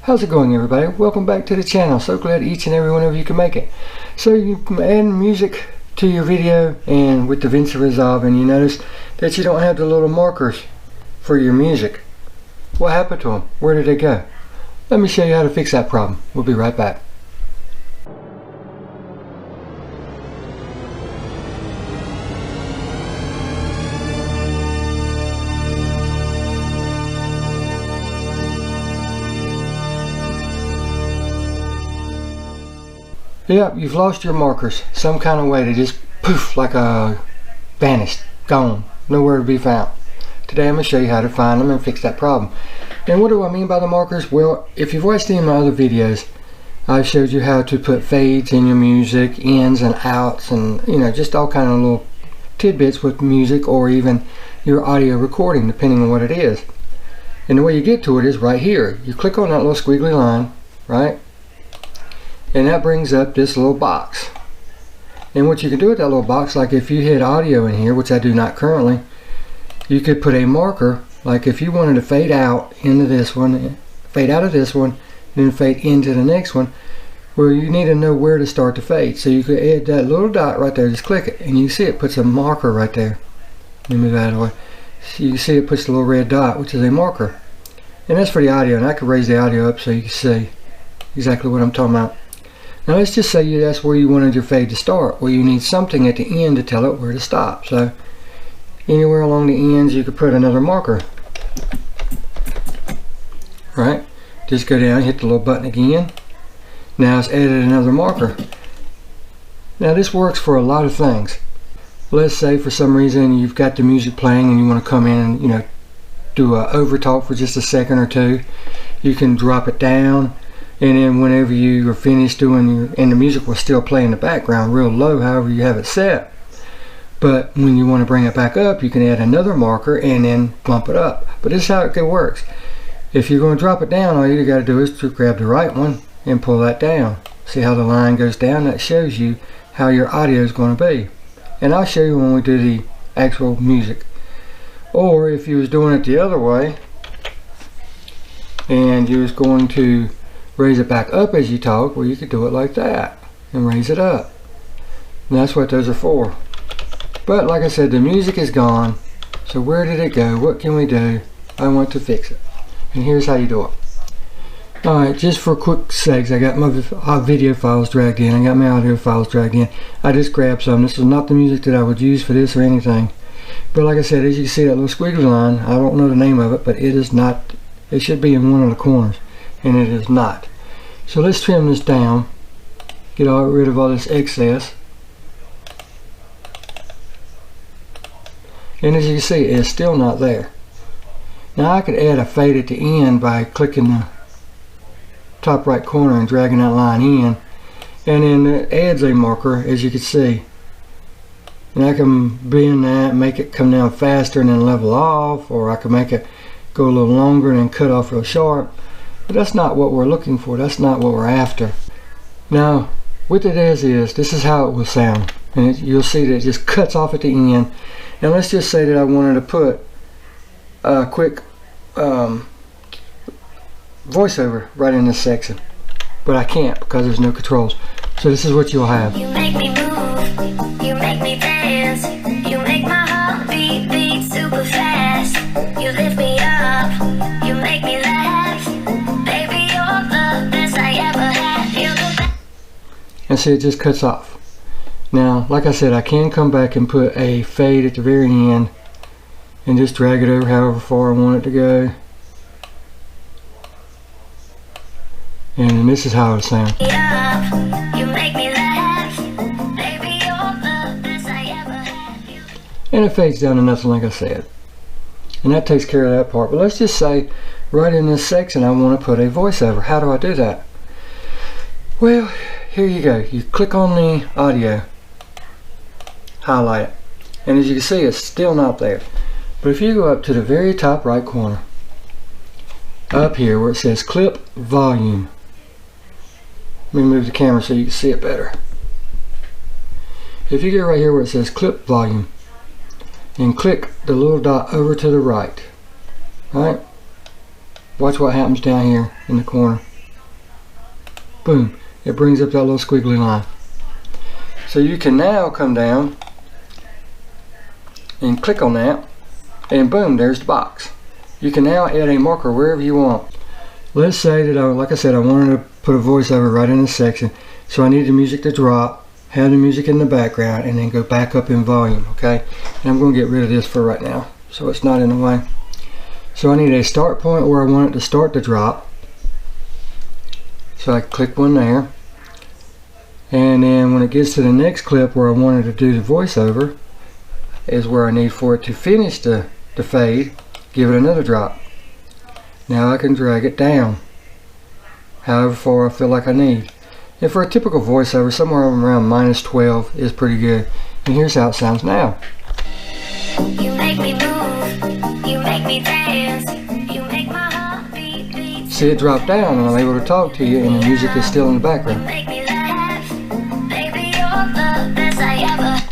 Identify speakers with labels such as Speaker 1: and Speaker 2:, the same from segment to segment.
Speaker 1: How's it going, everybody? Welcome back to the channel. So glad each and every one of you can make it. So you can add music to your video and with Davinci Resolve, and you notice that you don't have the little markers for your music. What happened to them? Where did they go? Let me show you how to fix that problem. We'll be right back. Yep, you've lost your markers some kind of way. They just poof, like vanished, gone, nowhere to be found. Today I'm going to show you how to find them and fix that problem. And what do I mean by the markers? Well, if you've watched any of my other videos, I've showed you how to put fades in your music, ins and outs, and just all kind of little tidbits with music or even your audio recording, depending on what it is. And the way you get to it is right here. You click on that little squiggly line, right? And that brings up this little box. And what you can do with that little box, like if you hit audio in here, which I do not currently, you could put a marker, like if you wanted to fade out into this one, fade out of this one, then fade into the next one, well, you need to know where to start to fade. So you could add that little dot right there, just click it, and you see it puts a marker right there. Let me move that out of the way. So you can see it puts the little red dot, which is a marker. And that's for the audio, and I could raise the audio up so you can see exactly what I'm talking about. Now let's just say that's where you wanted your fade to start. Well, you need something at the end to tell it where to stop. So anywhere along the ends you could put another marker. Right? Just go down, hit the little button again. Now it's added another marker. Now this works for a lot of things. Let's say for some reason you've got the music playing and you want to come in and do a overtalk for just a second or two. You can drop it down. And then whenever you are finished doing and the music will still play in the background real low, however you have it set. But when you want to bring it back up, you can add another marker and then bump it up. But this is how it works. If you're going to drop it down, all you got to do is to grab the right one and pull that down. See how the line goes down? That shows you how your audio is going to be. And I'll show you when we do the actual music. Or if you was doing it the other way and you was going to raise it back up as you talk, well, you could do it like that and raise it up. And that's what those are for. But like I said, the music is gone. So where did it go? What can we do? I want to fix it. And here's how you do it. Alright, just for quick sakes, I got my video files dragged in. I got my audio files dragged in. I just grabbed some. This is not the music that I would use for this or anything. But like I said, as you can see that little squiggly line, I don't know the name of it, but it is not, it should be in one of the corners. And it is not. So let's trim this down, get rid of all this excess. And as you can see, it's still not there. Now I could add a fade at the end by clicking the top right corner and dragging that line in, and then it adds a marker, as you can see. And I can bend that, make it come down faster and then level off, or I can make it go a little longer and then cut off real sharp. But that's not what we're looking for. That's not what we're after. Now, what it is this is how it will sound. And you'll see that it just cuts off at the end. And let's just say that I wanted to put a quick voiceover right in this section. But I can't because there's no controls. So this is what you'll have.
Speaker 2: You make me move, you make me dance, you make my heart beat super fast. You lift me up, you make me laugh.
Speaker 1: And see, it just cuts off. Now, like I said, I can come back and put a fade at the very end and just drag it over however far I want it to go. And this is how it'll sound. And it fades down to nothing, like I said. And that takes care of that part. But let's just say right in this section I want to put a voiceover. How do I do that? Well, here you go. You click on the audio, highlight it, and as you can see, it's still not there. But if you go up to the very top right corner, up here where it says clip volume, let me move the camera so you can see it better. If you go right here where it says clip volume and click the little dot over to the right, watch what happens down here in the corner. boom, it brings up that little squiggly line. So you can now come down and click on that, and boom, there's the box. You can now add a marker wherever you want. Let's say that, like I said, I wanted to put a voiceover right in this section, so I need the music to drop, have the music in the background, and then go back up in volume, okay? And I'm going to get rid of this for right now, so it's not in the way. So I need a start point where I want it to start to drop. So I click one there. And then when it gets to the next clip where I wanted to do the voiceover, is where I need for it to finish the fade, give it another drop. Now I can drag it down however far I feel like I need. And for a typical voiceover, somewhere around -12 is pretty good. And here's how it sounds now.
Speaker 2: You make me move, you make me dance, you make my heart beat.
Speaker 1: See it drop down and I'm able to talk to you and the music is still in the background.
Speaker 2: Make me laugh, baby, you're the best I ever.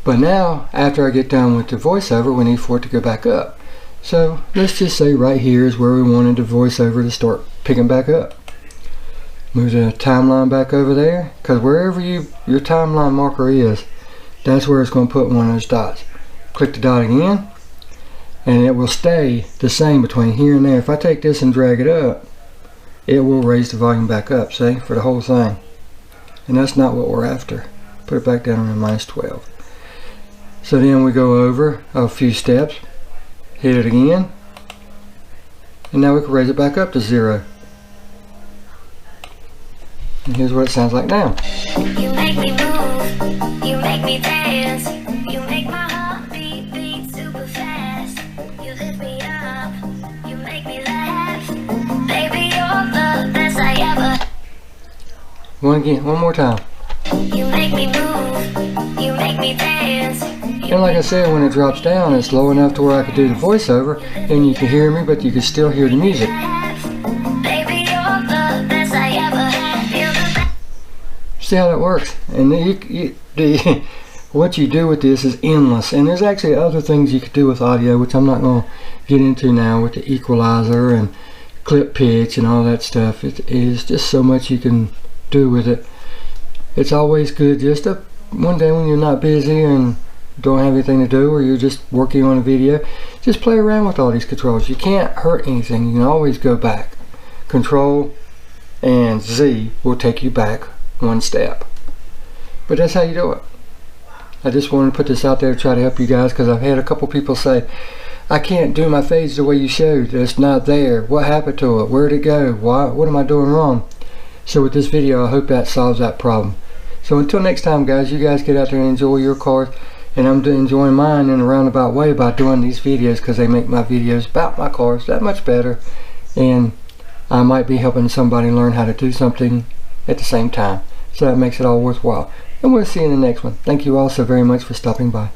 Speaker 1: But now, after I get done with the voiceover, we need for it to go back up. So let's just say right here is where we wanted the voiceover to start picking back up. Move the timeline back over there, because wherever your timeline marker is, that's where it's going to put one of those dots. Click the dot again, and it will stay the same between here and there. If I take this and drag it up, it will raise the volume back up, see, for the whole thing. And that's not what we're after. Put it back down around -12. So then we go over a few steps, hit it again, and now we can raise it back up to 0. And here's what it sounds like now.
Speaker 2: You make me move, you make me dance, you make my heart beat super fast. You lift me up, you make me laugh, baby, you're the best I ever.
Speaker 1: One more time.
Speaker 2: You make me move, you make me dance.
Speaker 1: And like I said, when it drops down, it's low enough to where I could do the voiceover, and you can hear me, but you can still hear the music.
Speaker 2: Baby, you're the best I ever had. You're the best.
Speaker 1: See how that works? And what you do with this is endless. And there's actually other things you could do with audio, which I'm not going to get into now, with the equalizer and clip pitch and all that stuff. It is just so much you can do with it. It's always good just to, one day when you're not busy and don't have anything to do, or you're just working on a video, just play around with all these controls. You can't hurt anything. You can always go back. Control and Z will take you back one step. But that's how you do it. I just wanted to put this out there to try to help you guys, because I've had a couple people say, I can't do my fades the way you showed. It's not there. What happened to it? Where'd it go? What am I doing wrong? So with this video, I hope that solves that problem. So until next time, guys, you guys get out there and enjoy your cars. And I'm enjoying mine in a roundabout way by doing these videos, because they make my videos about my cars that much better. And I might be helping somebody learn how to do something at the same time. So that makes it all worthwhile. And we'll see you in the next one. Thank you all so very much for stopping by.